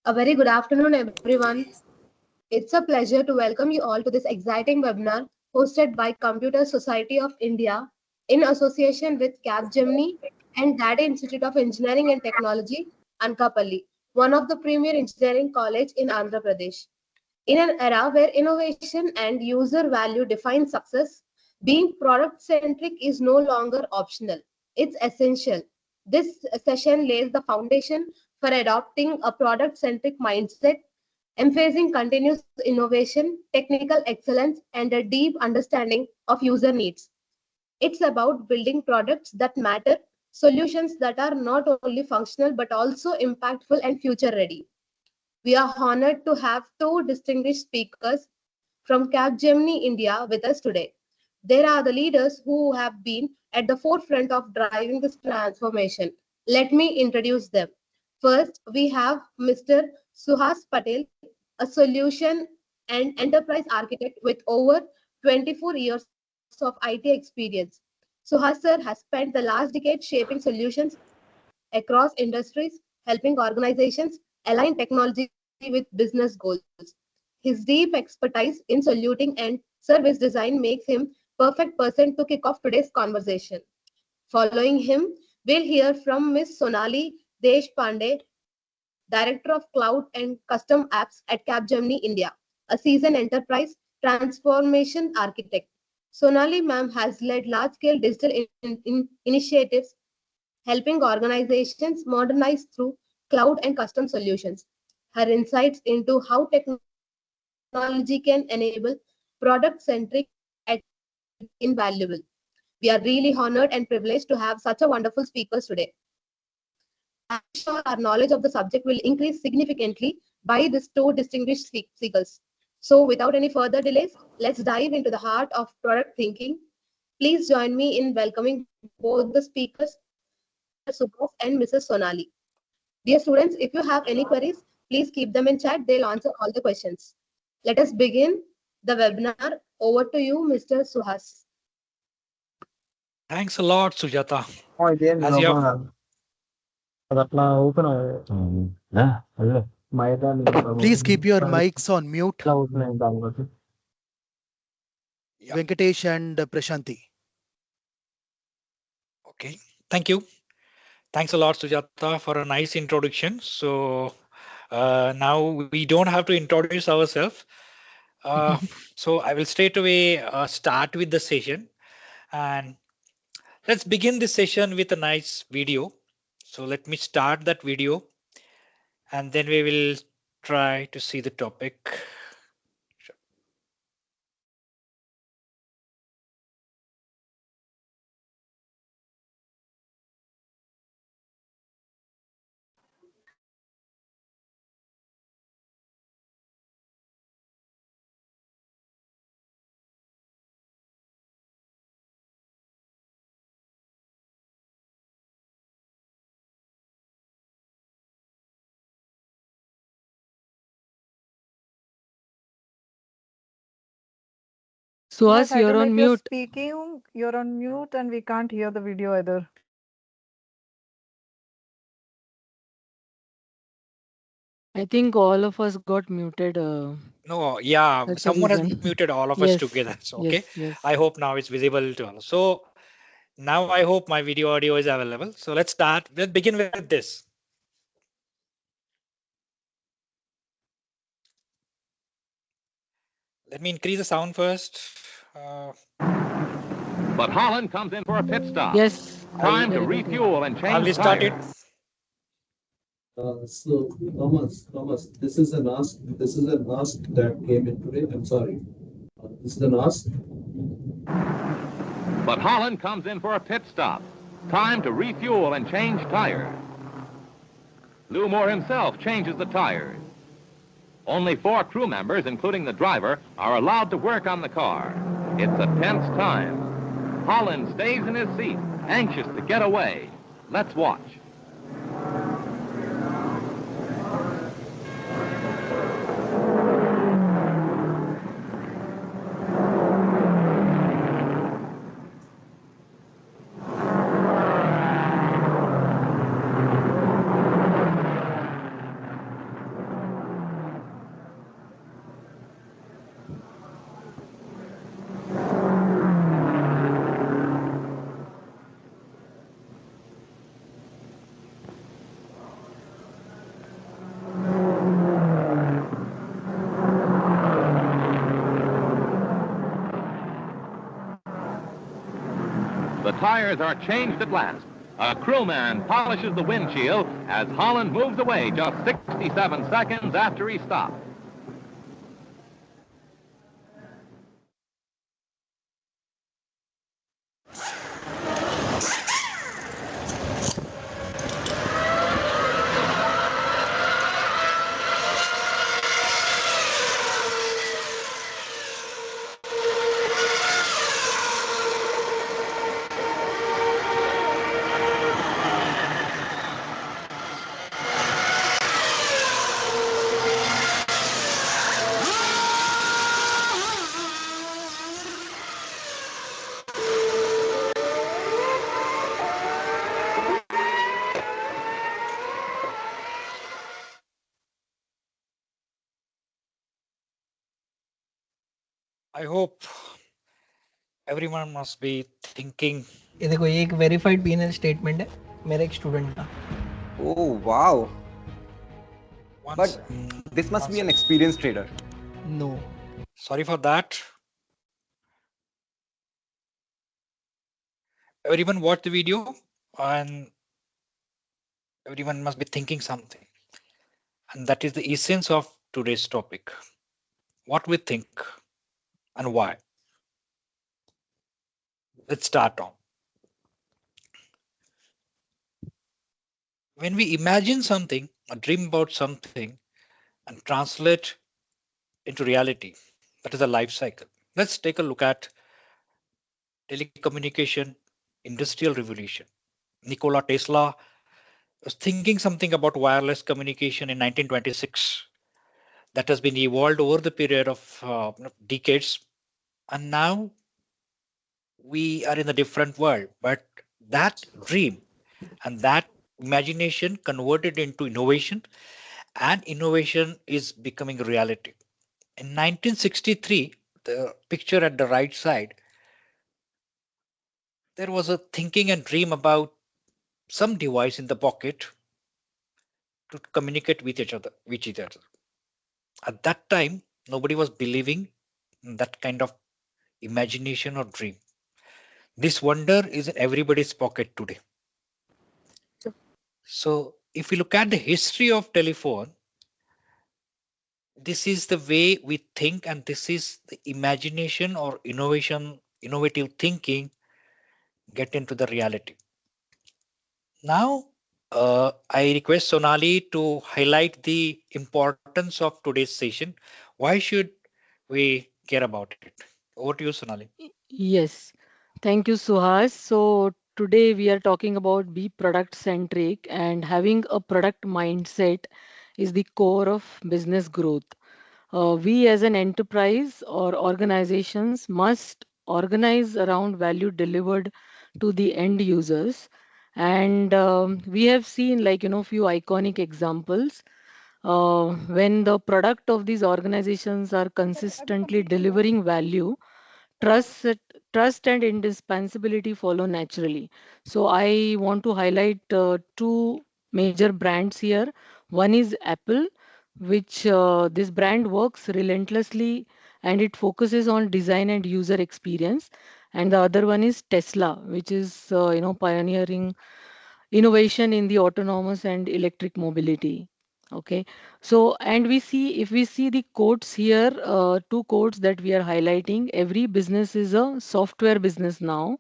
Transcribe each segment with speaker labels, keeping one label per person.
Speaker 1: A very good afternoon, everyone. It's a pleasure to welcome you all to this exciting webinar hosted by Computer Society of India in association with Capgemini and Data Institute of Engineering and Technology, Ankappalli, one of the premier engineering college in Andhra Pradesh. In an era where innovation and user value define success, being product centric is no longer optional. It's essential. This session lays the foundation for adopting a product centric mindset, emphasizing continuous innovation, technical excellence, and a deep understanding of user needs. It's about building products that matter, solutions that are not only functional but also impactful and future ready. We are honored to have two distinguished speakers from Capgemini India with us today. They are the leaders who have been at the forefront of driving this transformation. Let me introduce them. First, we have Mr. Suhas Patel, a solution and enterprise architect with over 24 years of IT experience. Suhas sir has spent the last decade shaping solutions across industries, helping organizations align technology with business goals. His deep expertise in soluting and service design makes him perfect person to kick off today's conversation. Following him, we'll hear from Ms. Sonali Deshpande, Director of Cloud and Custom Apps at Capgemini India, a seasoned enterprise transformation architect. Sonali ma'am has led large-scale digital initiatives helping organizations modernize through cloud and custom solutions. Her insights into how technology can enable product-centric are invaluable. We are really honored and privileged to have such a wonderful speakers today. I'm sure our knowledge of the subject will increase significantly by these two distinguished speakers. So without any further delays, let's dive into the heart of product thinking. Please join me in welcoming both the speakers, Mr. Subhas and Mrs. Sonali. Dear students, if you have any queries, please keep them in chat. They'll answer all the questions. Let us begin the webinar. Over to you, Mr. Suhas.
Speaker 2: Thanks a lot, Sujata.
Speaker 3: ఇదేంటి
Speaker 2: As you
Speaker 3: లోపల
Speaker 2: have,
Speaker 3: కాదు అది అట్లా open అదే Maidan
Speaker 4: Please keep your mics on mute,
Speaker 3: ఇట్లా open అయింది దాని బట్టి
Speaker 2: yeah,
Speaker 4: Venkatesh and Prashanti.
Speaker 2: okay. Thank you. Thanks a lot, Sujata, for a nice introduction. So now we don't have to introduce ourselves. So I will straight away start with the session, and let's begin this session with a nice video. So let me start that video, and then we will try to see the topic.
Speaker 5: Yes,
Speaker 6: Suhas,
Speaker 5: I
Speaker 6: you're
Speaker 5: don't know
Speaker 6: on
Speaker 5: if you're
Speaker 6: mute.
Speaker 5: speaking, you're on mute and we can't hear the video either.
Speaker 6: I think all of us got muted.
Speaker 2: No, yeah,
Speaker 6: That's the
Speaker 2: someone has
Speaker 6: reason.
Speaker 2: muted all of us
Speaker 6: Yes,
Speaker 2: together. So, okay.
Speaker 6: yes, yes.
Speaker 2: I hope now it's visible to all. So now I hope my video audio is available. So let's start. Let's begin with this. Let me increase the sound first.
Speaker 7: But Holland comes in for a pit stop.
Speaker 6: Yes,
Speaker 7: Time to
Speaker 6: very good.
Speaker 7: refuel and
Speaker 2: I'll
Speaker 7: change
Speaker 2: restart it.
Speaker 7: tires.
Speaker 8: So Thomas, this is an ask. This is an ask that came in today. I'm sorry. This is an ask.
Speaker 7: But Holland comes in for a pit stop. Time to refuel and change tires. Lou Moore himself changes the tires. Only 4 crew members, including the driver, are allowed to work on the car. It's a tense time. Holland stays in his seat, anxious to get away. Let's watch. The tires are changed at last. A crewman polishes the windshield as Holland moves away just 67 seconds after he stopped.
Speaker 2: I hope everyone must be thinking.
Speaker 9: ये देखो ये एक verified P&L statement है मेरे एक student का.
Speaker 10: Oh, wow.
Speaker 2: Once,
Speaker 10: But this must be an experienced trader.
Speaker 9: No.
Speaker 2: sorry for that. Everyone watch the video and everyone must be thinking something. And that is the essence of today's topic. What we think and why. Let's start on. When we imagine something or dream about something and translate into reality, that is a life cycle. Let's take a look at telecommunication, industrial revolution. Nikola Tesla was thinking something about wireless communication in 1926 that has been evolved over the period of decades, and now we are in a different world. But that dream and that imagination converted into innovation, and innovation is becoming a reality. In 1963, the picture at the right side, there was a thinking and dream about some device in the pocket to communicate with each other. At that time, nobody was believing in that kind of imagination or dream. This wonder is in everybody's pocket today. So if we look at the history of telephone, this is the way we think, and this is the imagination or innovative thinking get into the reality. Now, I request Sonali to highlight the importance of today's session. Why should we care about it? Over to you, Sonali.
Speaker 6: Yes, thank you, Suhas. So today we are talking about be product centric, and having a product mindset is the core of business growth. We as an enterprise or organizations must organize around value delivered to the end users. And we have seen, like, few iconic examples. When the product of these organizations are consistently delivering value, trust trust and indispensability follow naturally. So I want to highlight two major brands here. One is Apple, which this brand works relentlessly and it focuses on design and user experience, and the other one is Tesla, which is pioneering innovation in the autonomous and electric mobility. Okay, so and we see, if we see the codes here, two codes that we are highlighting. Every business is a software business now,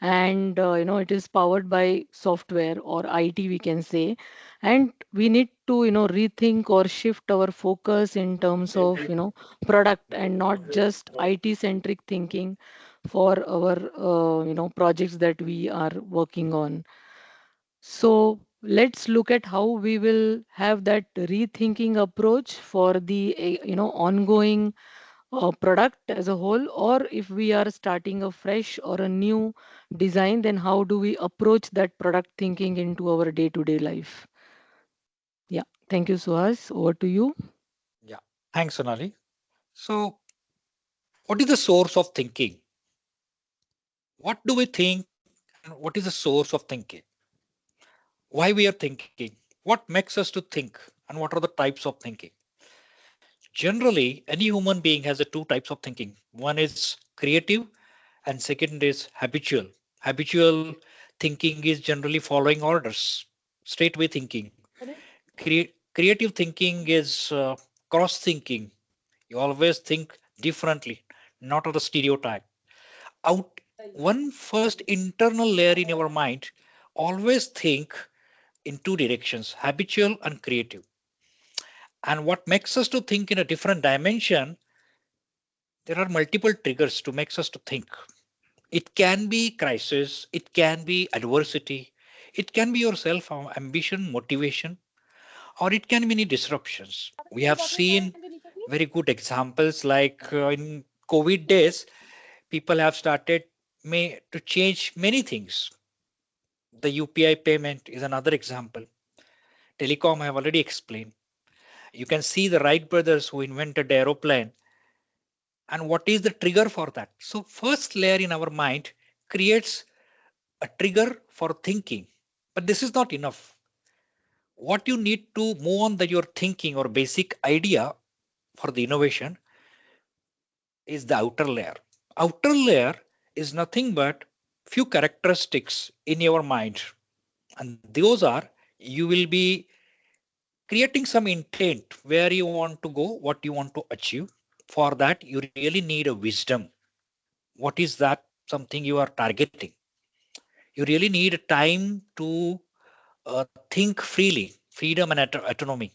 Speaker 6: and it is powered by software or IT, we can say. And we need to rethink or shift our focus in terms of product and not just IT centric thinking for our projects that we are working on. So let's look at how we will have that rethinking approach for the ongoing product as a whole, or if we are starting a fresh or a new design, then how do we approach that product thinking into our day-to-day life? Yeah, thank you, Suhas. Over to you.
Speaker 2: Yeah, thanks, Sonali. So, what is the source of thinking? What do we think, and what is the source of thinking? Why we are thinking? What makes us to think, and what are the types of thinking? Generally, any human being has a two types of thinking. One is creative, and second is habitual. Habitual thinking is generally following orders, straightway thinking. Creative thinking is cross thinking. You always think differently, not of the stereotype. Out one first internal layer in your mind, always think in two directions, habitual and creative. And what makes us to think in a different dimension, there are multiple triggers to makes us to think. It can be crisis, it can be adversity, it can be your self ambition, motivation, or it can be any disruptions. We have seen very good examples like in COVID days, people have started to change many things. The UPI payment is another example. Telecom I have already explained. You can see the Wright brothers who invented the aeroplane. And what is the trigger for that? So first layer in our mind creates a trigger for thinking. But this is not enough. What you need to move on your thinking or basic idea for the innovation is the outer layer. Outer layer is nothing but few characteristics in your mind. And those are you will be creating some intent where you want to go, what you want to achieve. For that, you really need a wisdom. What is that something you are targeting? You really need time to think freely, freedom and autonomy.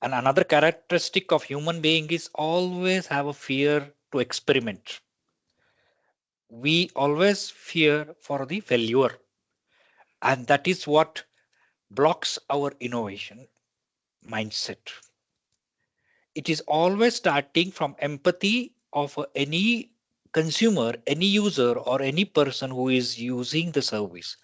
Speaker 2: And another characteristic of human being is always have a fear to experiment. We always fear for the failure, and that is what blocks our innovation mindset. It is always starting from empathy of any consumer, any user, or any person who is using the service.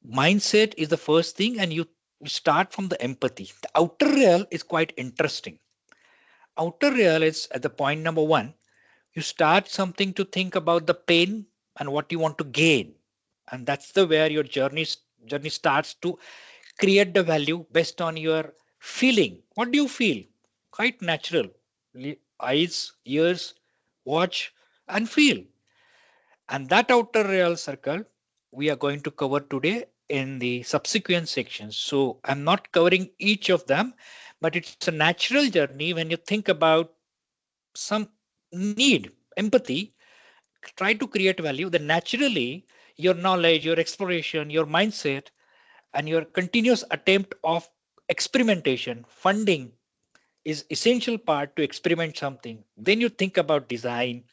Speaker 2: Mindset is the first thing, and you start from the empathy. The outer real is quite interesting. Outer real is at the point number one. You start something to think about the pain and what you want to gain, and that's the where your journey starts to create the value based on your feeling. What do you feel? Quite natural. Eyes, ears, watch, and feel. And that outer real circle we are going to cover today in the subsequent sections. So I'm not covering each of them, but it's a natural journey when you think about some need, empathy, try to create value, then naturally your knowledge, your exploration, your mindset, and your continuous attempt of experimentation, funding is essential part to experiment something. Then you think about design,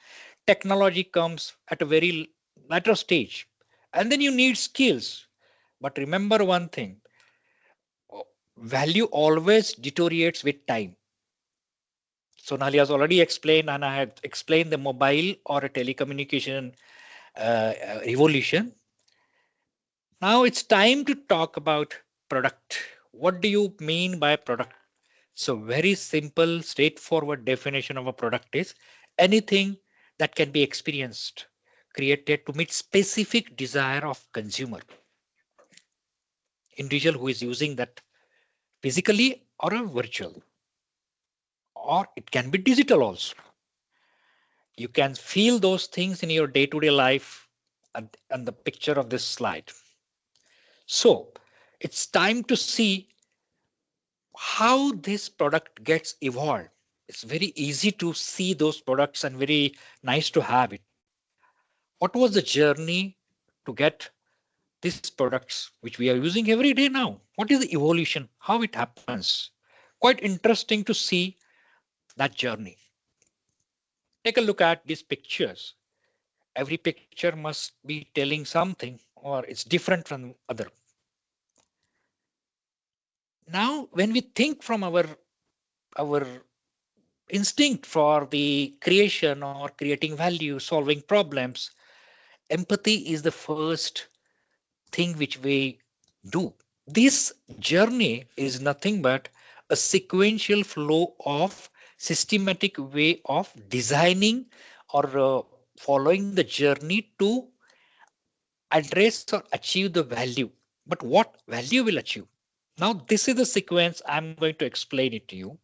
Speaker 2: technology comes at a very later stage, and then you need skills. But remember one thing, value always deteriorates with time. Sonali has already explained, and I had explained the mobile or a telecommunication revolution. Now it's time to talk about product. What do you mean by product? So very simple, straightforward definition of a product is anything that can be experienced, created to meet specific desire of consumer, individual who is using that physically or a virtual, or it can be digital also. You can feel those things in your day-to-day life and the picture of this slide. So it's time to see how this product gets evolved. It's very easy to see those products and very nice to have it. What was the journey to get these products which we are using every day now? What is the evolution? How it happens? Quite interesting to see that journey. Take a look at these pictures. Every picture must be telling something or it's different from other. Now, when we think from our instinct for the creation or creating value, solving problems, empathy is the first thing which we do. This journey is nothing but a sequential flow of systematic way of designing or following the journey to address or achieve the value. But what value will achieve? Now, this is the sequence I'm going to explain it to you.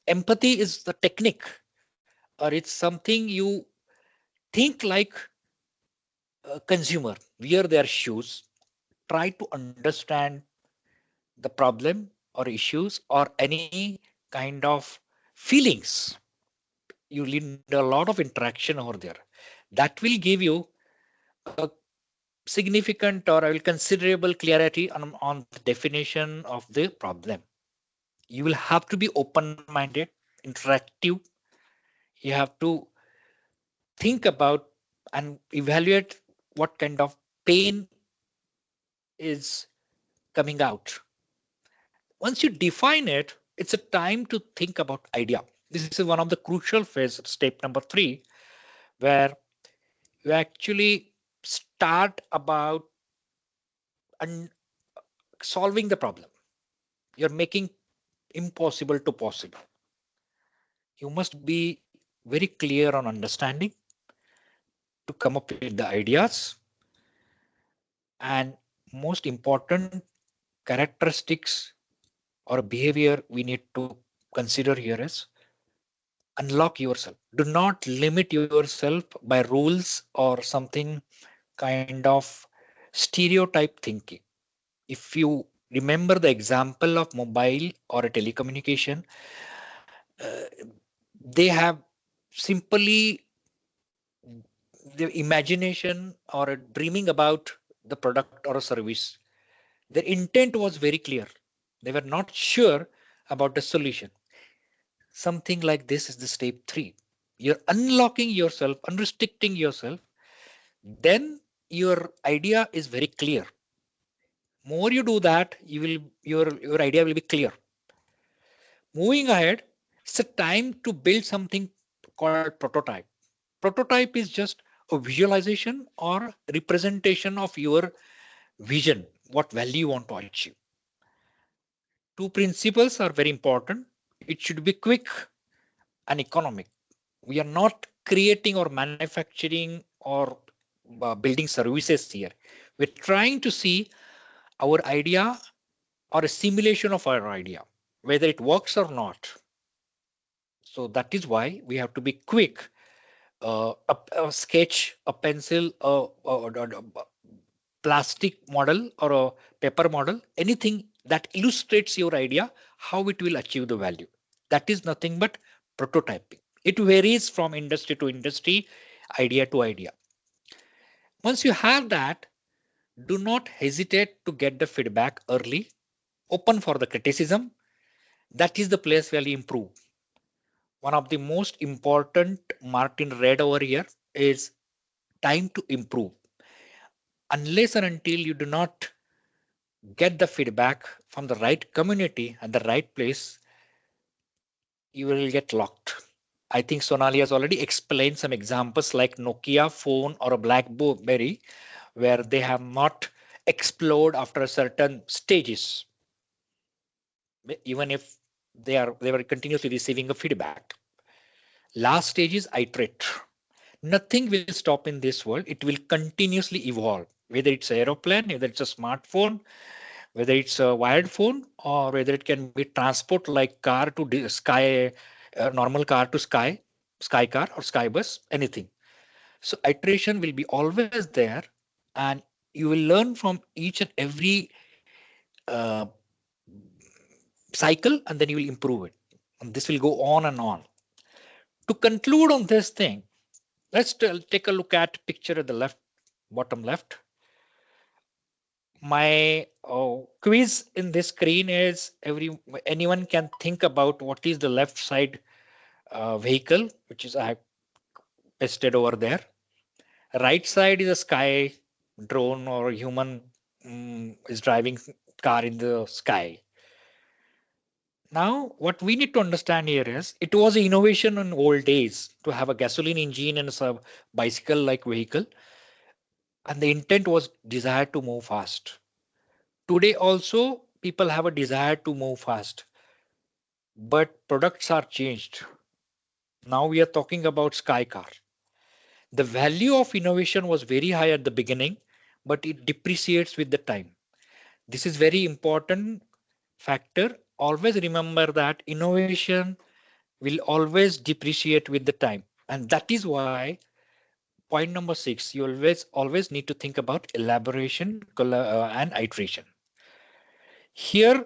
Speaker 2: Empathy is the technique, or it's something you think like consumer wear their shoes, try to understand the problem or issues or any kind of feelings. You need a lot of interaction over there. That will give you a significant or I will considerable clarity on the definition of the problem. You will have to be open-minded, interactive. You have to think about and evaluate what kind of pain is coming out. Once you define it, it's a time to think about idea. This is one of the crucial phase, step number 3, where you actually start about solving the problem. You're making impossible to possible. You must be very clear on understanding to come up with the ideas, and most important characteristics or behavior we need to consider here is unlock yourself. Do not limit yourself by rules or something kind of stereotype thinking. If you remember the example of mobile or a telecommunication, uh, they have simply the imagination or a dreaming about the product or a service. Their intent was very clear. They were not sure about the solution. Something like this is the step 3. You're unlocking yourself, unrestricting yourself. Then your idea is very clear. More you do that, your idea will be clear. Moving ahead, it's a time to build something called prototype. Prototype is just a visualization or representation of your vision, what value you want to achieve. Two principles are very important. It should be quick and economic. We are not creating or manufacturing or building services here. We're trying to see our idea or a simulation of our idea, whether it works or not. So that is why we have to be quick. A sketch, a pencil, a plastic model or a paper model, anything that illustrates your idea, how it will achieve the value. That is nothing but prototyping. It varies from industry to industry, idea to idea. Once you have that, do not hesitate to get the feedback early, open for the criticism. That is the place where you improve. One of the most important Martin read over here is time to improve. Unless and until you do not get the feedback from the right community at the right place, you will get locked. I think Sonali has already explained some examples like Nokia phone or a BlackBerry, where they have not explode after a certain stages, even if they were continuously receiving a feedback. Last stage is iterate. Nothing will stop in this world. It will continuously evolve, whether it's an aeroplane, whether it's a smartphone, whether it's a wired phone, or whether it can be transport like car to sky, normal car to sky car or sky bus, anything. So iteration will be always there, and you will learn from each and every uh, cycle, and then you will improve it. And this will go on and on. To conclude on this thing, let's take a look at picture at the left, bottom left. My quiz in this screen is anyone can think about what is the left side vehicle, which is I have pasted over there. Right side is a sky drone or human is driving car in the sky. Now, what we need to understand here is it was an innovation in old days to have a gasoline engine and a bicycle-like vehicle, and the intent was desire to move fast. Today also, people have a desire to move fast, but products are changed. Now we are talking about sky car. The value of innovation was very high at the beginning, but it depreciates with the time. This is very important factor. Always remember that innovation will always depreciate with the time. And that is why point number 6, you always need to think about elaboration and iteration. Here,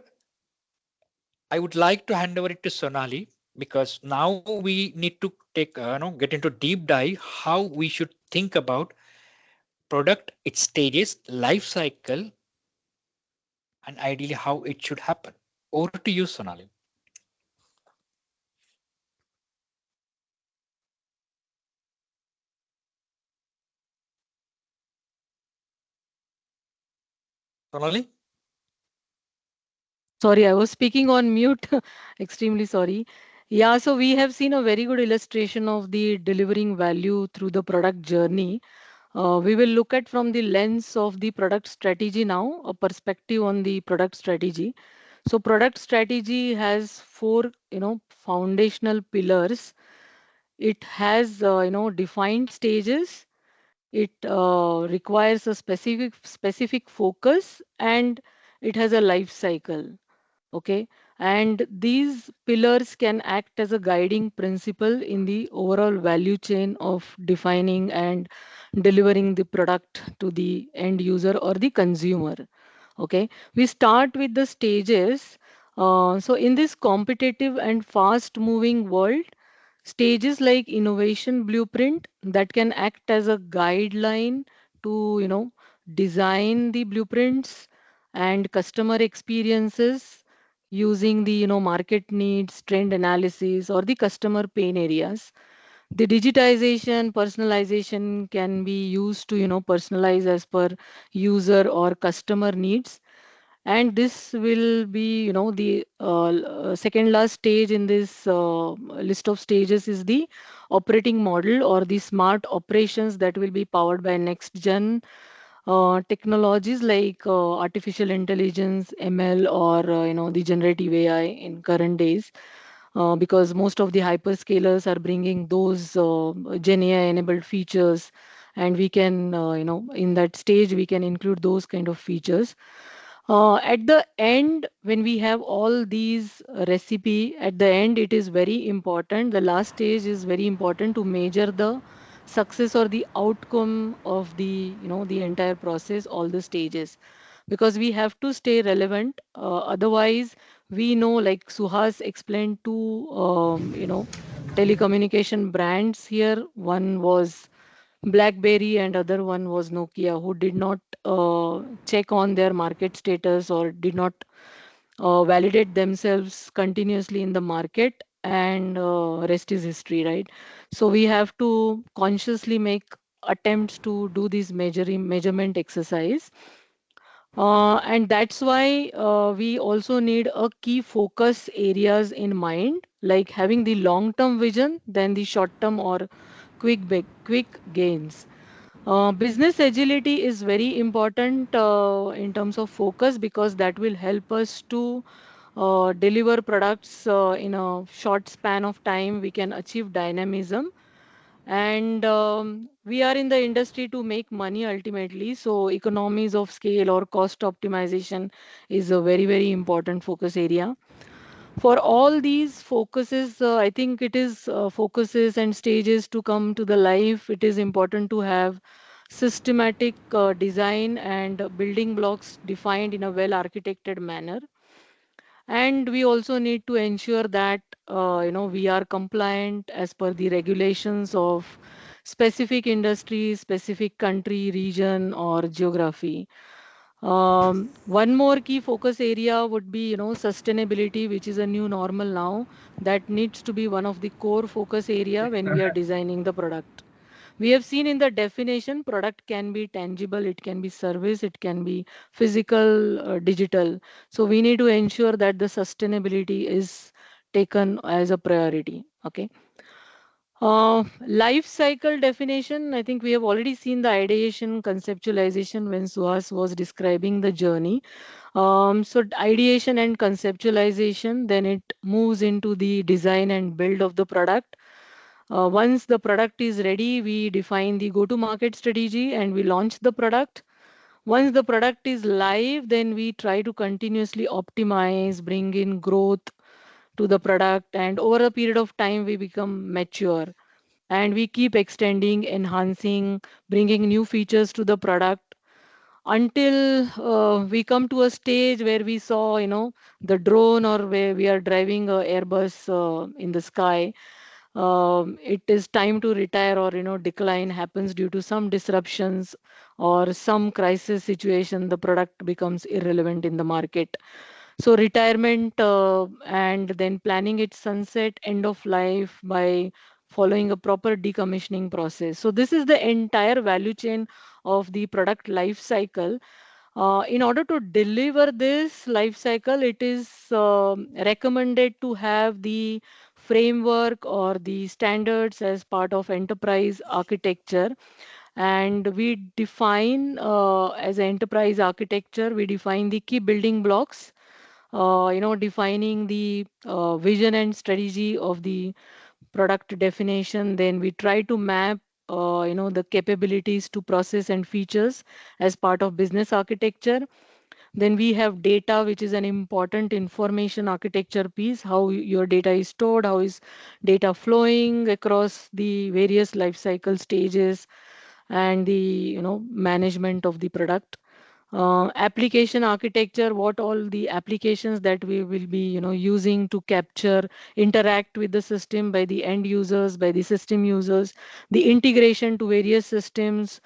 Speaker 2: I would like to hand over it to Sonali because now we need to take get into deep dive how we should think about product, its stages, life cycle, and ideally how it should happen. Over to you, Sonali. Sonali?
Speaker 6: Sorry, I was speaking on mute. Extremely sorry. Yeah, so we have seen a very good illustration of the delivering value through the product journey. We will look at from the lens of the product strategy now, a perspective on the product strategy. So product strategy has four, foundational pillars. It has, defined stages. It requires a specific focus, and it has a life cycle. Okay, and these pillars can act as a guiding principle in the overall value chain of defining and delivering the product to the end user or the consumer. Okay, we start with the stages. So in this competitive and fast moving world, stages like innovation blueprint that can act as a guideline to design the blueprints and customer experiences using the market needs, trend analysis, or the customer pain areas. The digitization, personalization can be used to personalize as per user or customer needs. And this will be the second last stage in this list of stages is the operating model or the smart operations that will be powered by next gen technologies like artificial intelligence, ML, or the generative AI in current days, because most of the hyperscalers are bringing those Gen AI enabled features, and we can in that stage we can include those kind of features. At the end, when we have all these recipe, at the end it is very important. The last stage is very important to measure the success or the outcome of the the entire process, all the stages, because we have to stay relevant. Otherwise, we know, like Suhas explained, two telecommunication brands here. One was BlackBerry and other one was Nokia, who did not check on their market status or did not validate themselves continuously in the market, and rest is history, right? So we have to consciously make attempts to do this measurement exercise, and that's why we also need a key focus areas in mind, like having the long term vision, then the short term or quick gains. Business agility is very important in terms of focus, because that will help us to deliver products in a short span of time. We can achieve dynamism, and we are in the industry to make money ultimately. So economies of scale or cost optimization is a very important focus area. For all these focuses, I think it is focuses and stages to come to the life. It is important to have systematic design and building blocks defined in a well architected manner. And we also need to ensure that we are compliant as per the regulations of specific industry, specific country, region, or geography. One more key focus area would be, sustainability, which is a new normal now. That needs to be one of the core focus area when we are designing the product. We have seen in the definition, product can be tangible, it can be service, it can be physical, digital. So we need to ensure that the sustainability is taken as a priority. Okay. Life cycle definition, I think we have already seen the ideation conceptualization when Suhas was describing the journey. So ideation and conceptualization, then it moves into the design and build of the product. Once the product is ready, we define the go-to-market strategy and we launch the product. Once the product is live, then we try to continuously optimize, bring in growth to the product, and over a period of time, we become mature. and we keep extending, enhancing, bringing new features to the product until we come to a stage where we saw, the drone, or where we are driving a Airbus in the sky. It is time to retire, or decline happens due to some disruptions or some crisis situation. The product becomes irrelevant in the market. So retirement, and then planning its sunset, end of life by following a proper decommissioning process. So this is the entire value chain of the product life cycle. In order to deliver this life cycle, it is recommended to have the framework or the standards as part of enterprise architecture. And we define, as an enterprise architecture, we define the key building blocks, defining the vision and strategy of the product definition. Then we try to map, the capabilities to process and features as part of business architecture. Then we have data, which is an important information architecture piece, how your data is stored, how is data flowing across the various life cycle stages, and the management of the product. Application architecture, what all the applications that we will be using to capture, interact with the system by the end users, by the system users, the integration to various systems,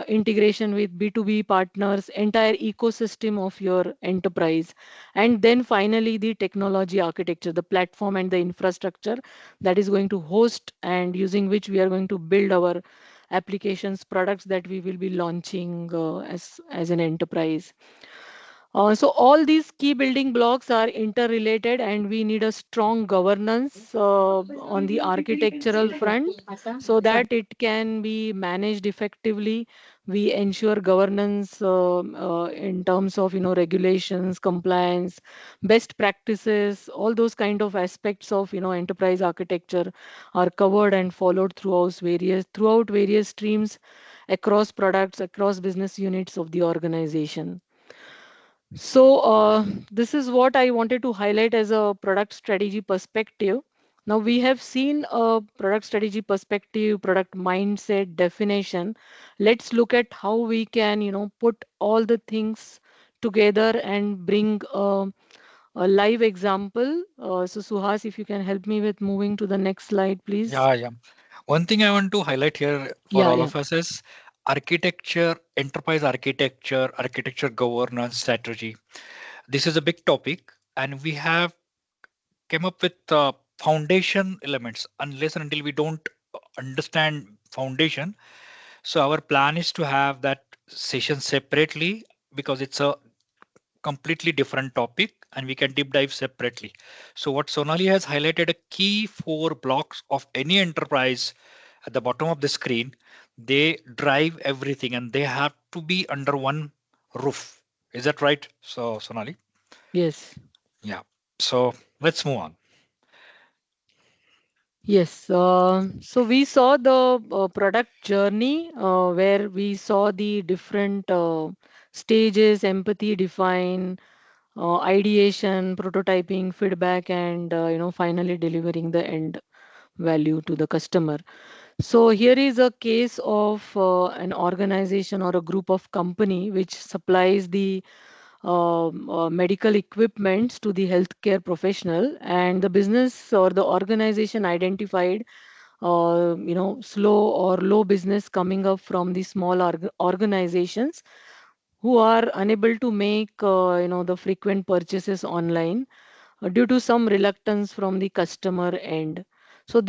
Speaker 6: integration with B2B partners, entire ecosystem of your enterprise. And then finally the technology architecture, the platform and the infrastructure that is going to host and using which we are going to build our applications, products that we will be launching as an enterprise. So all these key building blocks are interrelated, and we need a strong governance on the architectural front so that it can be managed effectively. We ensure governance in terms of regulations, compliance, best practices, all those kind of aspects of enterprise architecture are covered and followed throughout various streams, across products, across business units of the organization. So, this is what I wanted to highlight as a product strategy perspective. Now, we have seen a product strategy perspective, product mindset definition. Let's look at how we can, put all the things together and bring a live example. So, Suhas, if you can help me with moving to the next slide, please.
Speaker 2: Yeah, yeah. One thing I want to highlight here for
Speaker 6: Yeah,
Speaker 2: all
Speaker 6: yeah.
Speaker 2: of us is architecture, enterprise architecture, architecture governance strategy. This is a big topic, and we have came up with foundation elements. Unless and until we don't understand foundation, so our plan is to have that session separately, because it's a completely different topic and we can deep dive separately. So what Sonali has highlighted, a key four blocks of any enterprise at the bottom of the screen, they drive everything and they have to be under one roof. Is that right? So Sonali?
Speaker 6: Yes.
Speaker 2: Yeah. So let's move on.
Speaker 6: Yes, so we saw the product journey where we saw the different stages: empathy, define, ideation, prototyping, feedback, and finally delivering the end value to the customer. So here is a case of an organization or a group of company which supplies the medical equipments to the healthcare professional, and the business or the organization identified slow or low business coming up from the small organizations who are unable to make the frequent purchases online due to some reluctance from the customer end. So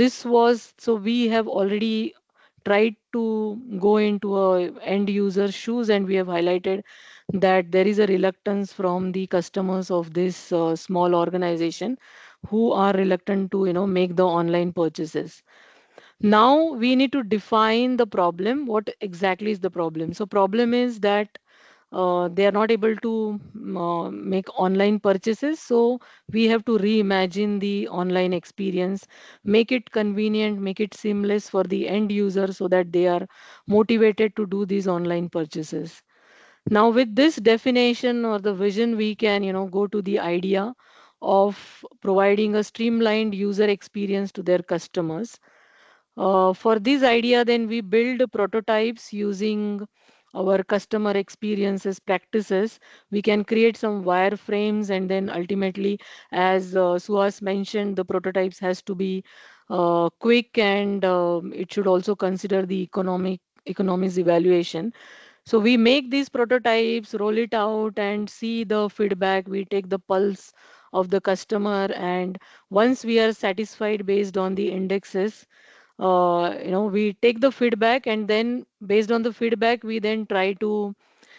Speaker 6: we have already tried to go into a end user shoes, and we have highlighted that there is a reluctance from the customers of this small organization who are reluctant to make the online purchases. Now we need to define the problem. What exactly is the problem? So problem is that they are not able to make online purchases. So we have to reimagine the online experience, make it convenient, make it seamless for the end user so that they are motivated to do these online purchases. Now with this definition or the vision, we can go to the idea of providing a streamlined user experience to their customers. For this idea, then we build prototypes using our customer experiences practices. We can create some wireframes, and then ultimately, as Suhas mentioned, the prototypes has to be quick, and it should also consider the economics evaluation. So we make these prototypes, roll it out, and see the feedback. We take the pulse of the customer, and once we are satisfied based on the indexes, we take the feedback, and then based on the feedback, we then try to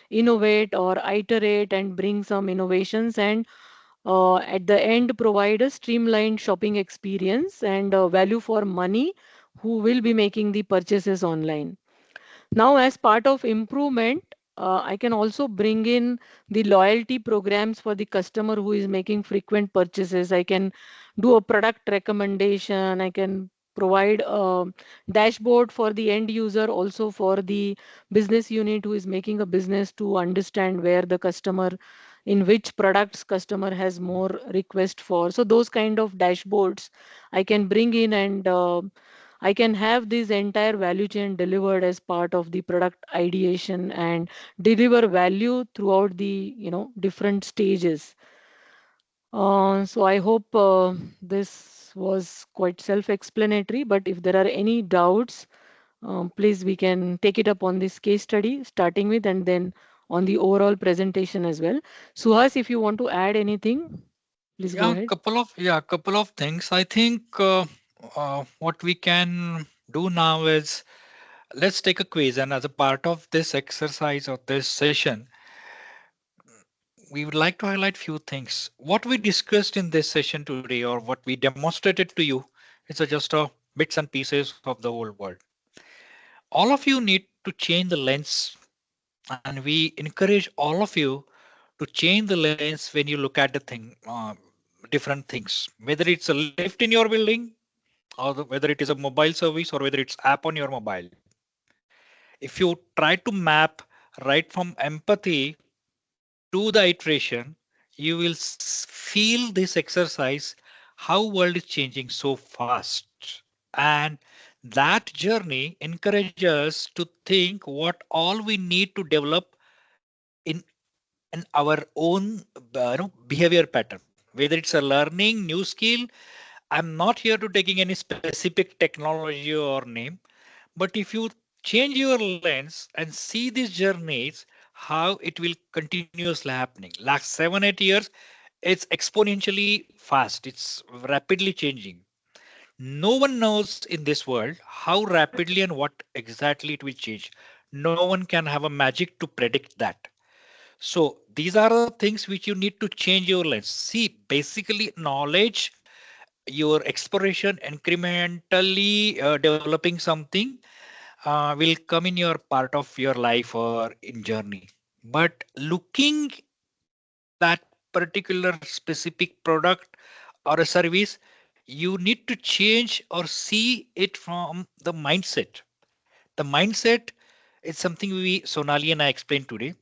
Speaker 6: innovate or iterate and bring some innovations, and at the end provide a streamlined shopping experience and value for money who will be making the purchases online. Now, as part of improvement, I can also bring in the loyalty programs for the customer who is making frequent purchases. I can do a product recommendation. I can provide a dashboard for the end user, also for the business unit who is making a business, to understand where the customer, in which products customer has more request for. So those kind of dashboards I can bring in, and I can have this entire value chain delivered as part of the product ideation and deliver value throughout the different stages. So I hope this was quite self-explanatory. But if there are any doubts, please we can take it up on this case study starting with, and then on the overall presentation as well. Suhas, if you want to add anything, please go ahead.
Speaker 2: Couple of things. I think what we can do now is let's take a quiz, and as a part of this exercise or this session, we would like to highlight few things. What we discussed in this session today, or what we demonstrated to you, it's just a bits and pieces of the whole world. All of you need to change the lens, and we encourage all of you to change the lens when you look at the thing, different things, whether it's a lift in your building, or whether it is a mobile service, or whether it's app on your mobile. If you try to map right from empathy to the iteration, you will feel this exercise, how world is changing so fast. And that journey encourages us to think what all we need to develop in our own behavior pattern, whether it's a learning new skill. I'm not here to taking any specific technology or name, but if you change your lens and see these journeys, how it will continuously happening. Last 7-8 years, it's exponentially fast. It's rapidly changing. No one knows in this world how rapidly and what exactly it will change. No one can have a magic to predict that. So these are the things which you need to change your lens. See, basically knowledge, your exploration, incrementally developing something will come in your part of your life or in journey. But looking that particular specific product or a service, you need to change or see it from the mindset. The mindset is something we Sonali and I explained today,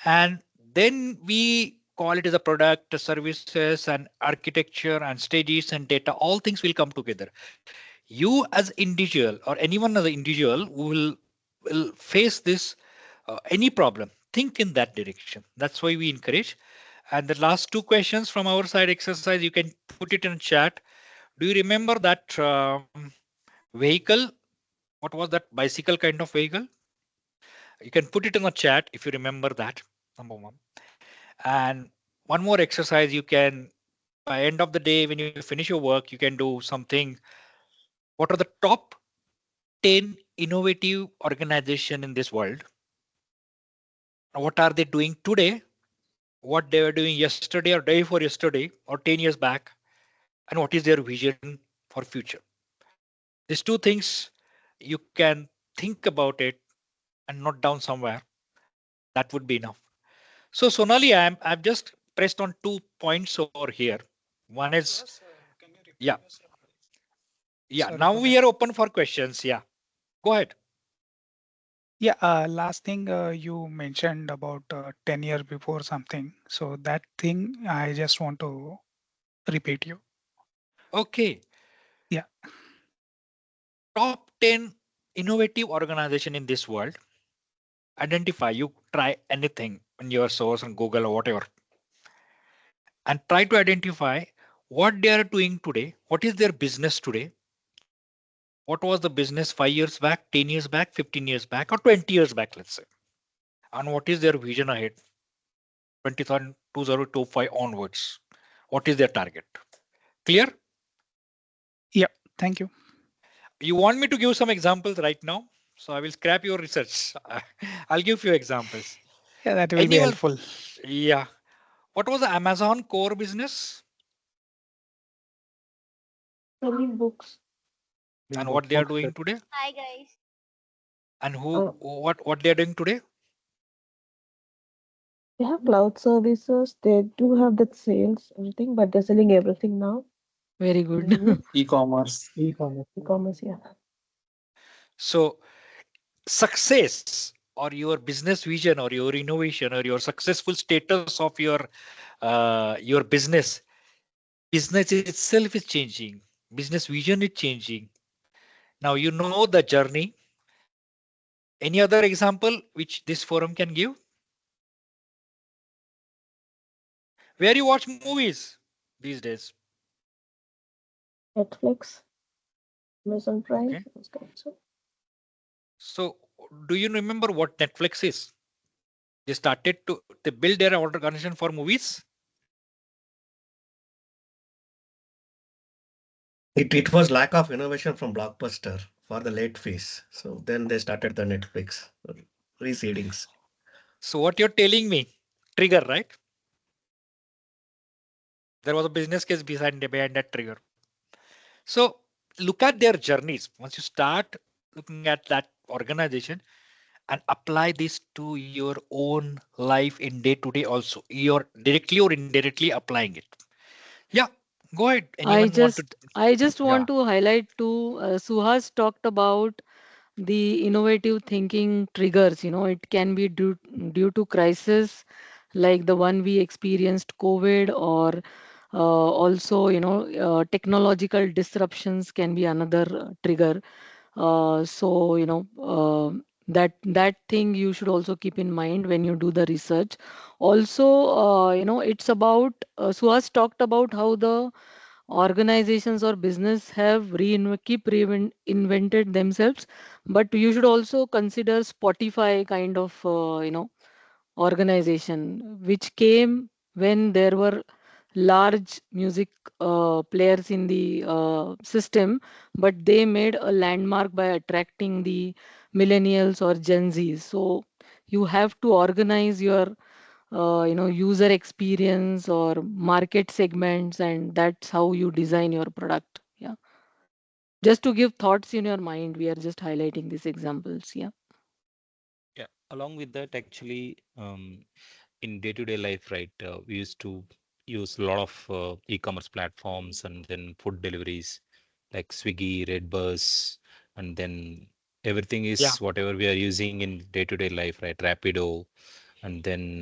Speaker 2: and then we call it as a product, services, and architecture, and stages and data. All things will come together. You as individual, or anyone as an individual, will face this any problem, think in that direction. That's why we encourage. And the last two questions from our side exercise, you can put it in chat. Do you remember that vehicle? What was that bicycle kind of vehicle? You can put it in the chat if you remember that, number one. And one more exercise, you can, by end of the day when you finish your work, you can do something. What are the top 10 innovative organization in this world? What are they doing today? What they were doing yesterday or day before yesterday or 10 years back? And what is their vision for future? These two things you can think about it and note down somewhere. That would be enough. So Sonali, I've just pressed on 2 points over here. One is, yeah, yeah.
Speaker 11: Sorry
Speaker 2: Now
Speaker 11: for
Speaker 2: we
Speaker 11: that.
Speaker 2: are open for questions. Yeah, go ahead.
Speaker 11: Yeah, last thing you mentioned about 10 years before something. So that thing I just want to repeat you.
Speaker 2: Okay.
Speaker 11: Yeah.
Speaker 2: top 10 innovative organization in this world. Identify, you try anything in your source on Google or whatever, and try to identify what they are doing today, what is their business today, what was the business 5 years back, 10 years back, 15 years back, or 20 years back, let's say, and what is their vision ahead, 2025 onwards. What is their target? Clear?
Speaker 11: Yeah, thank you.
Speaker 2: You want me to give some examples right now? So I will scrap your research. I'll give few examples.
Speaker 11: Yeah, that will be
Speaker 2: Anyone?
Speaker 11: helpful.
Speaker 2: Yeah. What was the Amazon core business?
Speaker 6: Selling books.
Speaker 2: And what they are doing today?
Speaker 12: Hi guys.
Speaker 2: And what they are doing today?
Speaker 6: They have cloud services. They do have that sales, everything, but they're selling everything now. Very good.
Speaker 3: E-commerce.
Speaker 6: E-commerce, yeah.
Speaker 2: So success or your business vision or your innovation or your successful status of your business itself is changing. Business vision is changing. Now you know the journey. Any other example which this forum can give? Where you watch movies these days?
Speaker 6: Netflix, Amazon Prime.
Speaker 2: Okay. So do you remember what Netflix is? They build their organization for movies.
Speaker 13: It was lack of innovation from Blockbuster for the late phase. So then they started the Netflix reseedings.
Speaker 2: So what you're telling me, trigger, right? There was a business case behind that trigger. So look at their journeys. Once you start looking at that organization and apply this to your own life in day to day also, you're directly or indirectly applying it. Yeah, go ahead. Anyone want to?
Speaker 6: I just
Speaker 2: Yeah.
Speaker 6: want to highlight too. Suhas talked about the innovative thinking triggers. It can be due to crisis like the one we experienced, COVID, or also technological disruptions can be another trigger. So that thing you should also keep in mind when you do the research. Also, it's about Suhas talked about how the organizations or business have invented themselves, but you should also consider Spotify kind of organization which came when there were large music players in the system, but they made a landmark by attracting the millennials or Gen Zs. So you have to organize your user experience or market segments, and that's how you design your product. Yeah, just to give thoughts in your mind, we are just highlighting these examples. Yeah.
Speaker 14: Yeah, along with that, actually, in day-to-day life, right, we used to use a lot of e-commerce platforms and then food deliveries like Swiggy, Redbus, and then everything is
Speaker 2: Yeah.
Speaker 14: whatever we are using in day-to-day life, right? Rapido, and then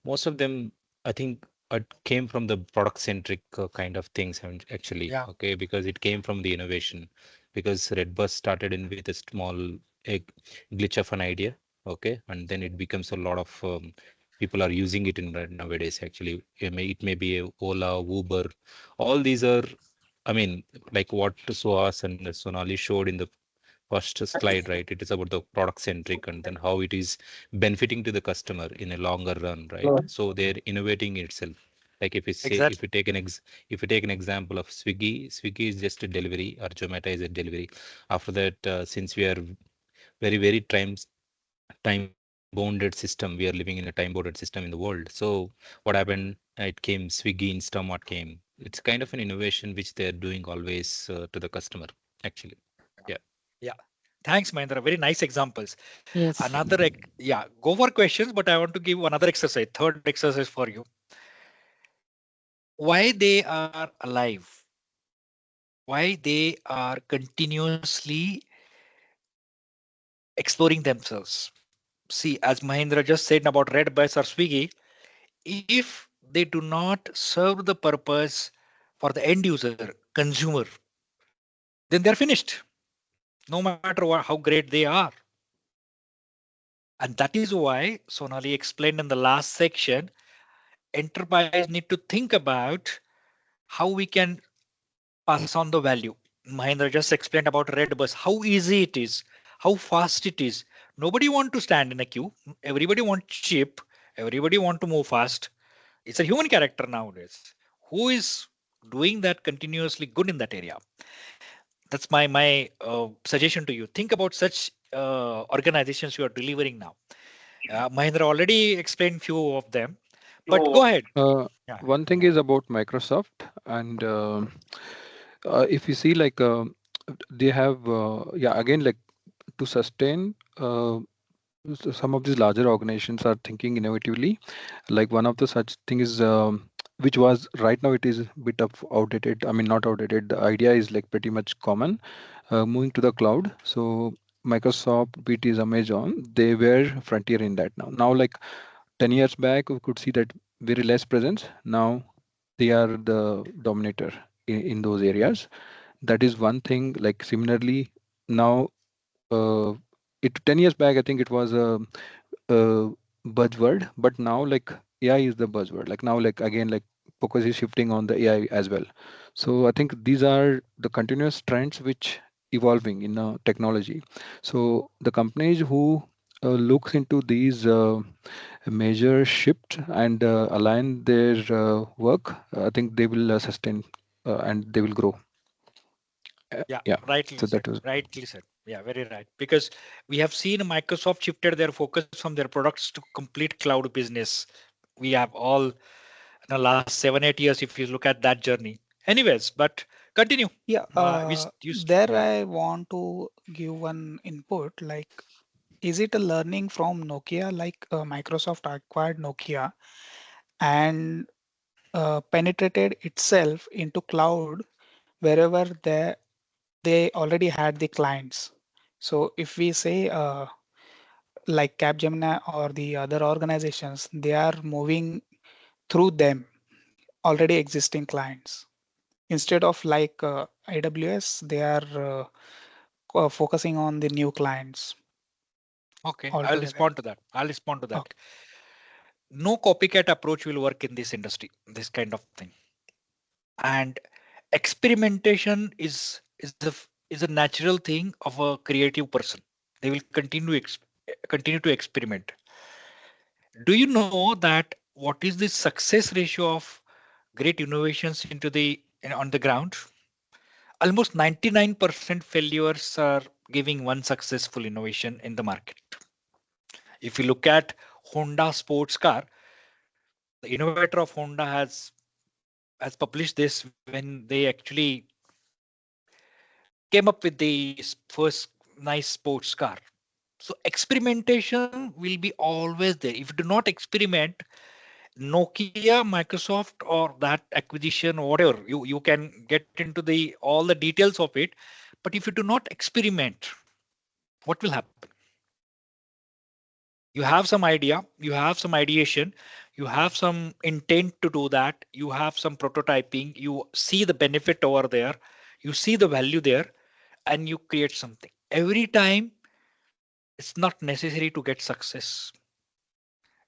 Speaker 14: most of them, I think, came from the product centric kind of things, actually,
Speaker 2: Yeah.
Speaker 14: okay, because it came from the innovation. Because Redbus started in with a small glitch of an idea, okay, and then it becomes a lot of people are using it in nowadays. Actually, it may be a Ola, Uber, all these are. I mean, like what Suhas and Sonali showed in the first slide, right? It is about the product centric and then how it is benefiting to the customer in a longer run, right? So they're innovating itself. Like if we say,
Speaker 2: Exactly.
Speaker 14: if we take an example of Swiggy is just a delivery, or Zomato is a delivery. After that, since we are very time bounded system, we are living in a time bounded system in the world. So what happened? It came Swiggy, Instamart came. It's kind of an innovation which they're doing always to the customer, actually. Yeah.
Speaker 2: Yeah. Thanks, Mahendra. Very nice examples.
Speaker 6: Yes.
Speaker 2: Yeah, go for questions, but I want to give another exercise, third exercise for you. Why they are alive? Why they are continuously exploring themselves? See, as Mahendra just said about Redbus or Swiggy, if they do not serve the purpose for the end user, consumer, then they're finished. no matter how great they are. And that is why Sonali explained in the last section, enterprise need to think about how we can pass on the value. Mahendra just explained about red bus, how easy it is, how fast it is. Nobody want to stand in a queue. Everybody want cheap. Everybody want to move fast. It's a human character nowadays. Who is doing that continuously good in that area? That's my suggestion to you. Think about such organizations you are delivering now. Mahendra already explained few of them, but go ahead. Yeah.
Speaker 12: One thing is about Microsoft, and if you see like they have again like to sustain some of these larger organizations are thinking innovatively. Like one of the such thing is which was right now it is a bit of outdated. I mean, not outdated. The idea is like pretty much common, moving to the cloud. So Microsoft, be it is Amazon, they were frontier in that now. Now, like 10 years back, we could see that very less presence. Now they are the dominator in those areas. That is one thing. Like similarly, now it 10 years back, I think it was a buzzword, but now like AI is the buzzword. Like now, like again, like focus is shifting on the AI as well. So I think these are the continuous trends which evolving in technology. So the companies who looks into these major shift and align their work, I think they will sustain and they will grow.
Speaker 2: Yeah, rightly
Speaker 12: So
Speaker 2: said.
Speaker 12: that was
Speaker 2: Rightly said. Yeah, very right. Because we have seen Microsoft shifted their focus from their products to complete cloud business. We have all in the last 7-8 years, if you look at that journey. Anyways, but continue.
Speaker 11: Yeah,
Speaker 2: Yeah.
Speaker 11: I want to give one input. Like, is it a learning from Nokia? Like Microsoft acquired Nokia and penetrated itself into cloud wherever they already had the clients. So if we say like Capgemini or the other organizations, they are moving through them already existing clients. Instead of like AWS, they are focusing on the new clients.
Speaker 2: Okay, I'll
Speaker 11: Altogether.
Speaker 2: respond to that.
Speaker 11: Okay.
Speaker 2: No copycat approach will work in this industry, this kind of thing. And experimentation is a natural thing of a creative person. They will continue to experiment. Do you know that what is the success ratio of great innovations on the ground? Almost 99% failures are giving one successful innovation in the market. If you look at Honda sports car, the innovator of Honda has published this when they actually came up with the first nice sports car. So experimentation will be always there. If you do not experiment, Nokia, Microsoft, or that acquisition, or whatever, you can get into the all the details of it. But if you do not experiment, what will happen? You have some idea, you have some ideation, you have some intent to do that, you have some prototyping, you see the benefit over there, you see the value there, and you create something. Every time, it's not necessary to get success.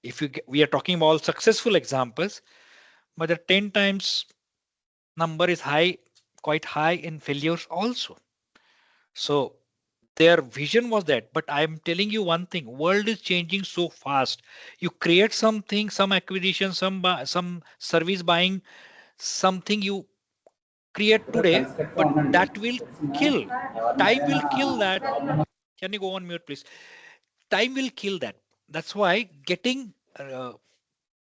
Speaker 2: If we are talking about successful examples, but the 10 times number is high, quite high in failures also. So their vision was that, but I'm telling you one thing, world is changing so fast. You create something, some acquisition, some service buying, something you create today, but that will kill. Time will kill that. Can you go on mute, please? Time will kill that. That's why getting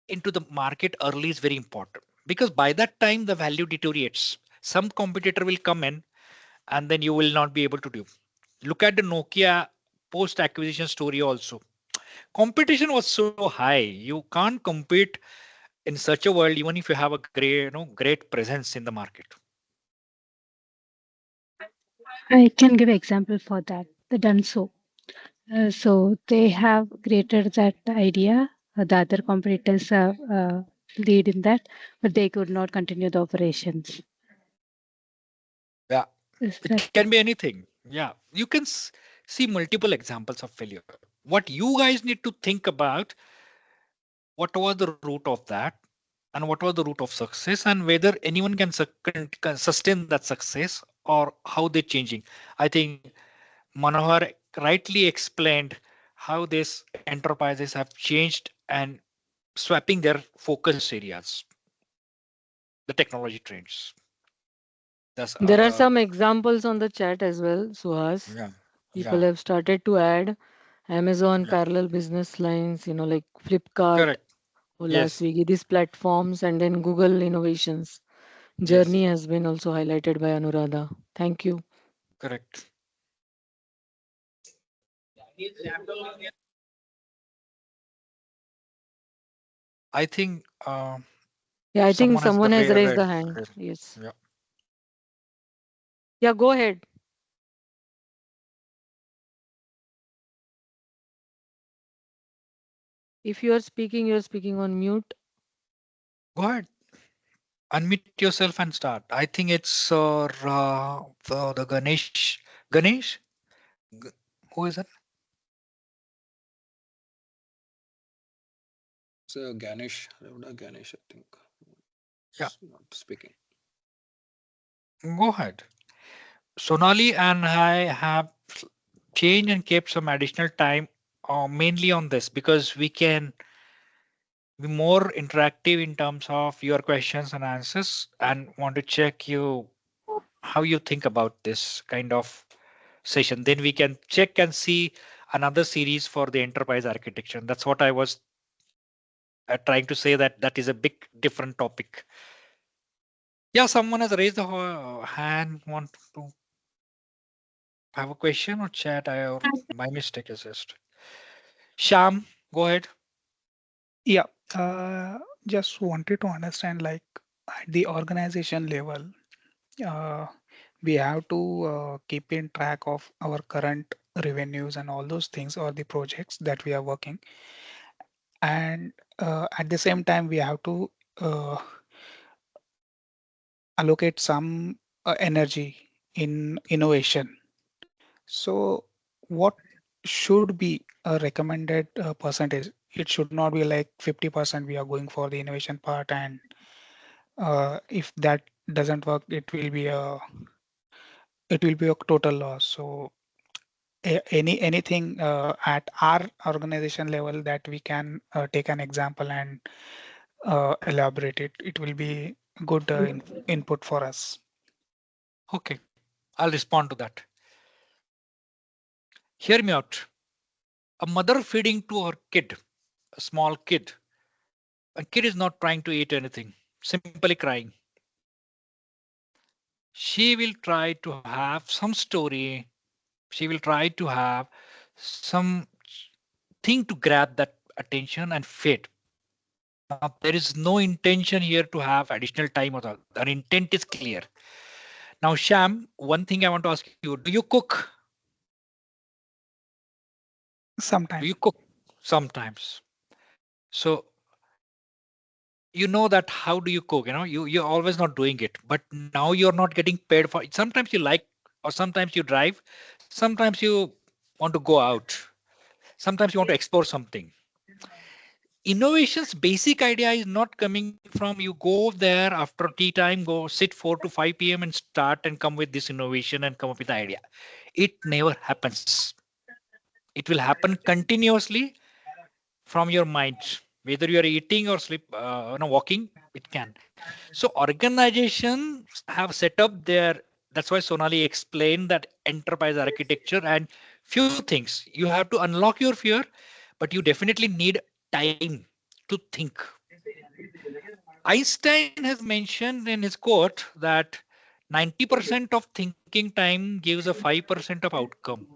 Speaker 2: into the market early is very important, because by that time the value deteriorates. Some competitor will come in and then you will not be able to do. Look at the Nokia post acquisition story also. Competition was so high, you can't compete in such a world even if you have a great presence in the market.
Speaker 15: I can give example for that. The Dunso. So they have created that idea. The other competitors lead in that, but they could not continue the operations.
Speaker 2: Yeah,
Speaker 15: Is
Speaker 2: it
Speaker 15: that
Speaker 2: can be anything. Yeah, you can see multiple examples of failure. What you guys need to think about, what was the root of that, and what was the root of success, and whether anyone can sustain that success or how they're changing. I think Manohar rightly explained how these enterprises have changed and swapping their focus areas, the technology trends. That's
Speaker 6: There are some examples on the chat as well, Suhas.
Speaker 2: yeah,
Speaker 6: People
Speaker 2: yeah,
Speaker 6: have started to add Amazon
Speaker 2: yeah,
Speaker 6: parallel business lines, like Flipkart,
Speaker 2: correct.
Speaker 6: Ola,
Speaker 2: Yes,
Speaker 6: Swiggy, these platforms, and then Google innovations.
Speaker 2: yes,
Speaker 6: Journey has been also highlighted by Anuradha. Thank you.
Speaker 2: correct. I think
Speaker 6: Yeah, I think
Speaker 2: someone has the
Speaker 6: someone has raised
Speaker 2: red.
Speaker 6: the hand.
Speaker 2: Red.
Speaker 6: Yes.
Speaker 2: Yeah.
Speaker 6: Yeah, go ahead. If you're speaking on mute.
Speaker 2: Go ahead. Unmute yourself and start. I think it's the Ganesh. Ganesh? G- Who is it?
Speaker 12: It's Ganesh. Ganesh, I think.
Speaker 2: Yeah,
Speaker 12: It's not speaking.
Speaker 2: go ahead. Sonali and I have changed and kept some additional time mainly on this because we can be more interactive in terms of your questions and answers and want to check you how you think about this kind of session. Then we can check and see another series for the enterprise architecture. That's what I was trying to say, that that is a big different topic. Yeah, someone has raised the hand, want to have a question or chat. Or my mistake is just Sham, go ahead.
Speaker 11: Yeah, just wanted to understand like at the organization level, uh, we have to keep in track of our current revenues and all those things or the projects that we are working. And at the same time, we have to uh, allocate some energy in innovation. So, what should be a recommended percentage? It should not be like 50% we are going for the innovation part, and if that doesn't work, it will be a total loss. So, anything at our organization level that we can take an example and elaborate it, it will be good input for us.
Speaker 2: Okay, I'll respond to that. Hear me out. A mother feeding to her kid, a small kid. A kid is not trying to eat anything, simply crying. She will try to have some story. She will try to have some thing to grab that attention and feed. Now, there is no intention here to have additional time or that. Our intent is clear. Now, Sham, one thing I want to ask you: do you cook? Do
Speaker 11: Sometime.
Speaker 2: you cook sometimes? So you know that how do you cook? You're always not doing it, but now you're not getting paid for it. Sometimes you like, or sometimes you drive, sometimes you want to go out, sometimes you want to explore something. Innovation's basic idea is not coming from you go there after tea time, go sit 4 to 5 p.m. and start and come with this innovation and come up with the idea. It never happens. It will happen continuously from your mind, whether you are eating or sleep, walking. It can. So organizations have set up their. That's why Sonali explained that enterprise architecture and few things. You have to unlock your fear, but you definitely need time to think. Einstein has mentioned in his quote that 90% of thinking time gives a 5% of outcome.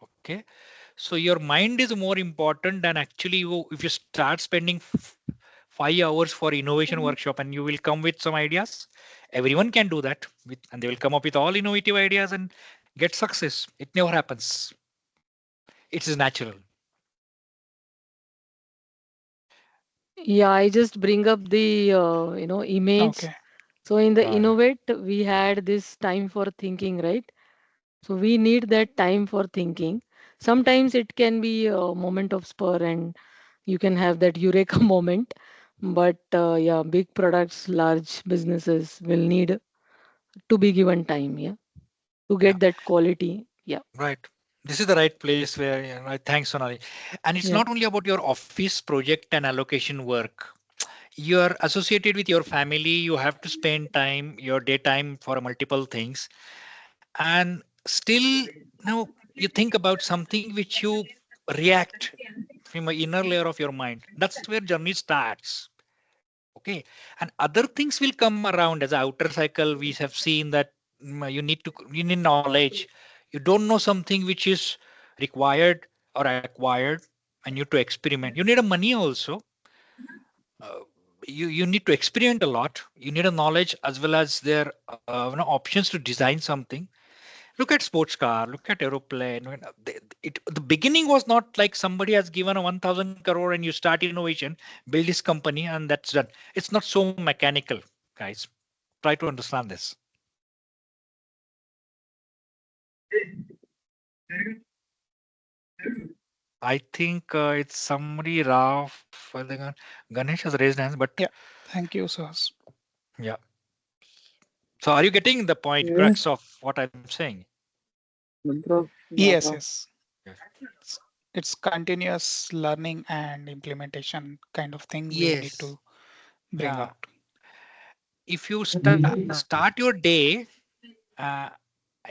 Speaker 2: Okay. So your mind is more important than actually if you start spending 5 hours for innovation workshop and you will come with some ideas, everyone can do that and they will come up with all innovative ideas and get success. It never happens. It is natural.
Speaker 6: Yeah, I just bring up the image.
Speaker 11: Okay.
Speaker 6: So in the
Speaker 2: Right.
Speaker 6: innovate, we had this time for thinking, right? So we need that time for thinking. Sometimes it can be a moment of spur and you can have that eureka moment. But yeah, big products, large businesses will need to be given time, yeah, to
Speaker 2: Yeah,
Speaker 6: get that quality. Yeah,
Speaker 2: right. This is the right place where, right. Thanks, Sonali. And it's
Speaker 6: yeah,
Speaker 2: not only about your office project and allocation work. You are associated with your family. You have to spend time, your daytime for multiple things. And still, now you think about something which you react from an inner layer of your mind. That's where journey starts. Okay, and other things will come around as a outer cycle. We have seen that you need knowledge. You don't know something which is required or acquired, and you to experiment. You need a money also. uh, you need to experiment a lot. You need a knowledge as well as their options to design something. Look at sports car, look at aeroplane. The beginning was not like somebody has given a 1000 crore and you start innovation, build this company, and that's done. It's not so mechanical, guys. Try to understand this. I think it's somebody, Raf. I think Ganesh has raised hands, but
Speaker 11: Yeah, thank you, Suhas.
Speaker 2: yeah. So are you getting the point,
Speaker 3: Yeah.
Speaker 2: crux of what I'm saying?
Speaker 3: Bro,
Speaker 11: Yes,
Speaker 3: bro.
Speaker 11: yes.
Speaker 2: Yes.
Speaker 11: It's continuous learning and implementation kind of thing we need
Speaker 2: Yes.
Speaker 11: to bring
Speaker 2: Yeah.
Speaker 11: out.
Speaker 2: If you start your day, uh,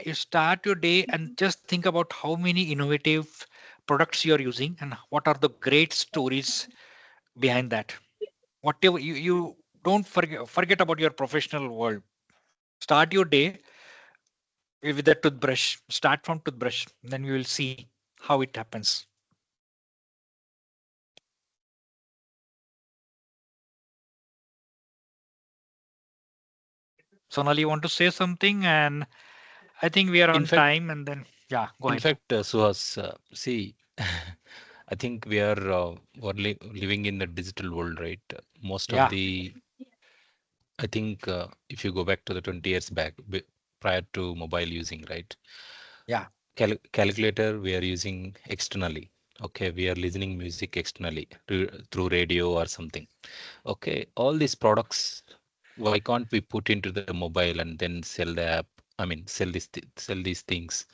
Speaker 2: you start your day and just think about how many innovative products you are using and what are the great stories behind that. Whatever you don't forget about your professional world. Start your day with a toothbrush. Start from toothbrush. Then we will see how it happens. Sonali, you want to say something? And I think we are
Speaker 14: In
Speaker 2: on
Speaker 14: fact,
Speaker 2: time. And then, yeah, go
Speaker 14: in
Speaker 2: ahead.
Speaker 14: fact, Suhas, see, I think we're living in the digital world, right? Most of
Speaker 2: Yeah,
Speaker 14: the, I think, if you go back to the 20 years back, prior to mobile using, right?
Speaker 2: yeah,
Speaker 14: Calculator we are using externally. Okay, we are listening music externally through radio or something. Okay, all these products, why can't we put into the mobile and then sell the app? I mean, sell these things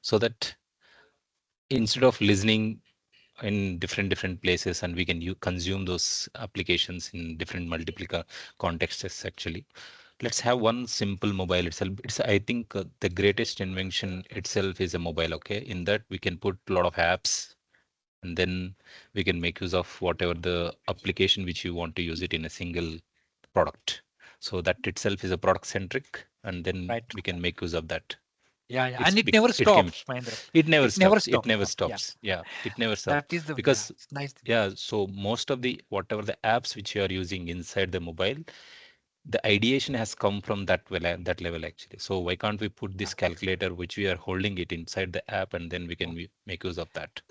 Speaker 14: so that instead of listening in different places, and we can consume those applications in different multiple contexts actually. Let's have one simple mobile itself. It's, I think, the greatest invention itself is a mobile. Okay, in that we can put a lot of apps, and then we can make use of whatever the application which you want to use it in a single product. So that itself is a product centric, and then
Speaker 2: right.
Speaker 14: we can make use of that.
Speaker 2: Yeah, yeah.
Speaker 14: It's
Speaker 2: And it
Speaker 14: big.
Speaker 2: never
Speaker 14: It came.
Speaker 2: stops, Mahendra.
Speaker 14: It never
Speaker 2: It never
Speaker 14: stops. It
Speaker 2: stops.
Speaker 14: never
Speaker 2: Yeah,
Speaker 14: stops. Yeah, it never stops
Speaker 2: that is the, yeah,
Speaker 14: because
Speaker 2: it's nice.
Speaker 14: yeah. So most of the whatever the apps which you are using inside the mobile, the ideation has come from that level actually. So why can't we put this calculator which we are holding it inside the app, and then we can make use of that?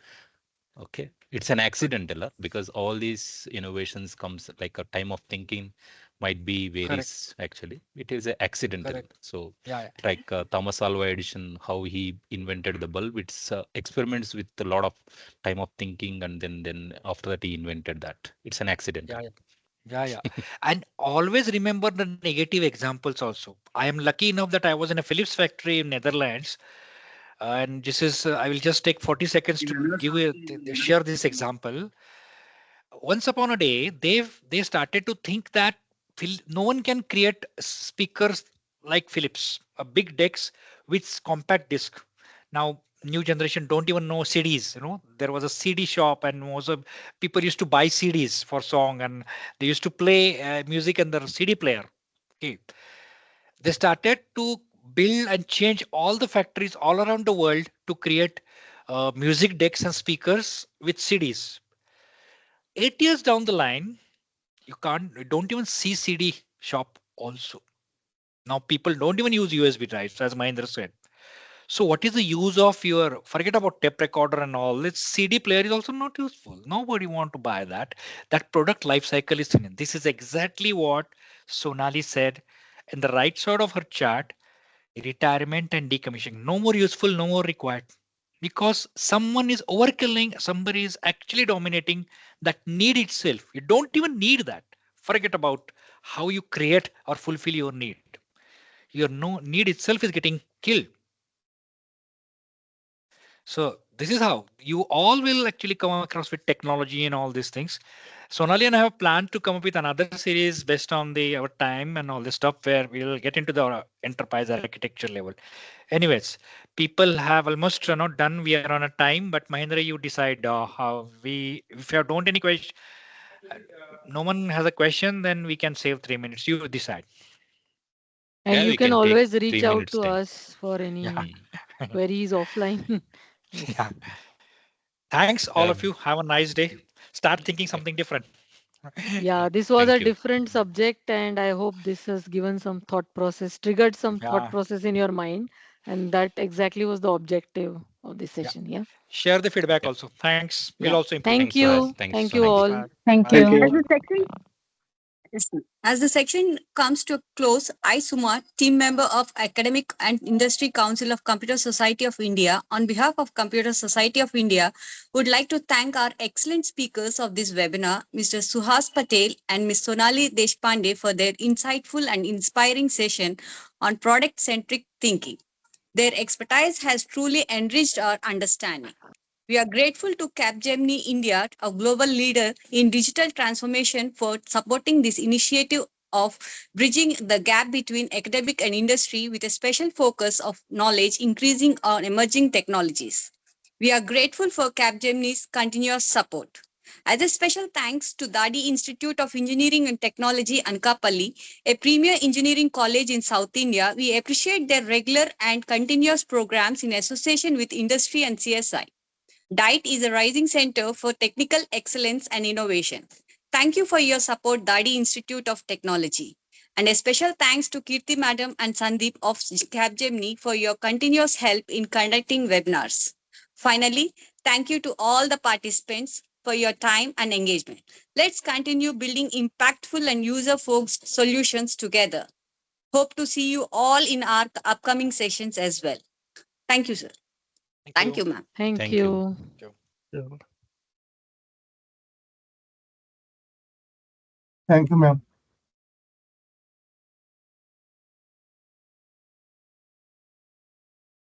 Speaker 14: Okay, it's an
Speaker 2: Good.
Speaker 14: accidental because all these innovations comes like a time of thinking might be
Speaker 2: Correct.
Speaker 14: varies actually. It is a accidental.
Speaker 2: Correct.
Speaker 14: So
Speaker 2: Yeah,
Speaker 14: like Thomas Alva Edison, how he invented the bulb, it's experiments with a lot of time of thinking, and then after that he invented that. It's an accidental.
Speaker 2: yeah, yeah. Yeah, yeah. And always remember the negative examples also. I am lucky enough that I was in a Philips factory in Netherlands. And this is, I will just take 40 seconds to give you, share this example. Once upon a day, they started to think that no one can create speakers like Philips, a big decks with compact disc. Now, new generation don't even know CDs. There was a CD shop, and most of people used to buy CDs for song, and they used to play music in their CD player. Okay, they started to build and change all the factories all around the world to create music decks and speakers with CDs. 8 years down the line, you don't even see CD shop also. Now people don't even use USB drives, as Mahendra said. So what is the use of your, forget about tape recorder and all, this CD player is also not useful. Nobody want to buy that. That product life cycle is thin. This is exactly what Sonali said in the right side of her chart. retirement and decommissioning. No more useful, no more required. Because someone is overkilling, somebody is actually dominating that need itself. You don't even need that. Forget about how you create or fulfill your need. Your no need itself is getting killed. So this is how you all will actually come across with technology and all these things. Sonali and I have planned to come up with another series based on the our time and all this stuff where we'll get into the enterprise architecture level. Anyways, people have almost not done. We are on a time, but Mahendra, you decide how we. If you don't any question, no one has a question, then we can save 3 minutes. You decide.
Speaker 6: And
Speaker 14: Yeah,
Speaker 6: you
Speaker 14: we
Speaker 6: can
Speaker 14: can take
Speaker 6: always reach
Speaker 14: 3
Speaker 6: out
Speaker 14: minutes
Speaker 6: to
Speaker 14: then.
Speaker 6: us for
Speaker 2: Yeah.
Speaker 6: any queries offline. Yes.
Speaker 2: Yeah. Thanks, all
Speaker 14: Yeah.
Speaker 2: of you. Have a nice day. Start thinking something different.
Speaker 6: Yeah, this was
Speaker 14: Thank
Speaker 6: a
Speaker 14: you.
Speaker 6: different subject, and I hope this has given some thought process, triggered some thought
Speaker 2: Yeah.
Speaker 6: process in your mind, and that exactly was the objective of this
Speaker 2: Yeah.
Speaker 6: session. Yeah.
Speaker 2: Share the feedback
Speaker 14: Yeah.
Speaker 2: also. Thanks. We'll
Speaker 6: Yeah.
Speaker 2: also
Speaker 6: Thank
Speaker 2: implement.
Speaker 14: Thanks, Suhas.
Speaker 6: you.
Speaker 14: Thanks,
Speaker 6: Thank you
Speaker 14: Sonali.
Speaker 6: all.
Speaker 15: Thank
Speaker 3: Thank
Speaker 15: you.
Speaker 3: you.
Speaker 16: As the section Yes, ma'am. As the section comes to a close, I, Suma, team member of Academic and Industry Council of Computer Society of India, on behalf of Computer Society of India, would like to thank our excellent speakers of this webinar, Mr. Suhas Patel and Ms. Sonali Deshpande, for their insightful and inspiring session on product-centric thinking. Their expertise has truly enriched our understanding. We are grateful to Capgemini India, a global leader in digital transformation, for supporting this initiative of bridging the gap between academic and industry with a special focus of knowledge increasing on emerging technologies. We are grateful for Capgemini's continuous support. As a special thanks to Dadi Institute of Engineering and Technology, Anakapalli, a premier engineering college in South India, we appreciate their regular and continuous programs in association with industry and CSI. DITE is a rising center for technical excellence and innovation. Thank you for your support, Dadi Institute of Technology. And a special thanks to Kirti Madam and Sandeep of Capgemini for your continuous help in conducting webinars. Finally, thank you to all the participants for your time and engagement. Let's continue building impactful and user-focused solutions together. Hope to see you all in our upcoming sessions as well. Thank you, sir. Thank you, ma'am.
Speaker 6: Thank
Speaker 14: Thank you.
Speaker 6: you.
Speaker 3: Thank you, ma'am.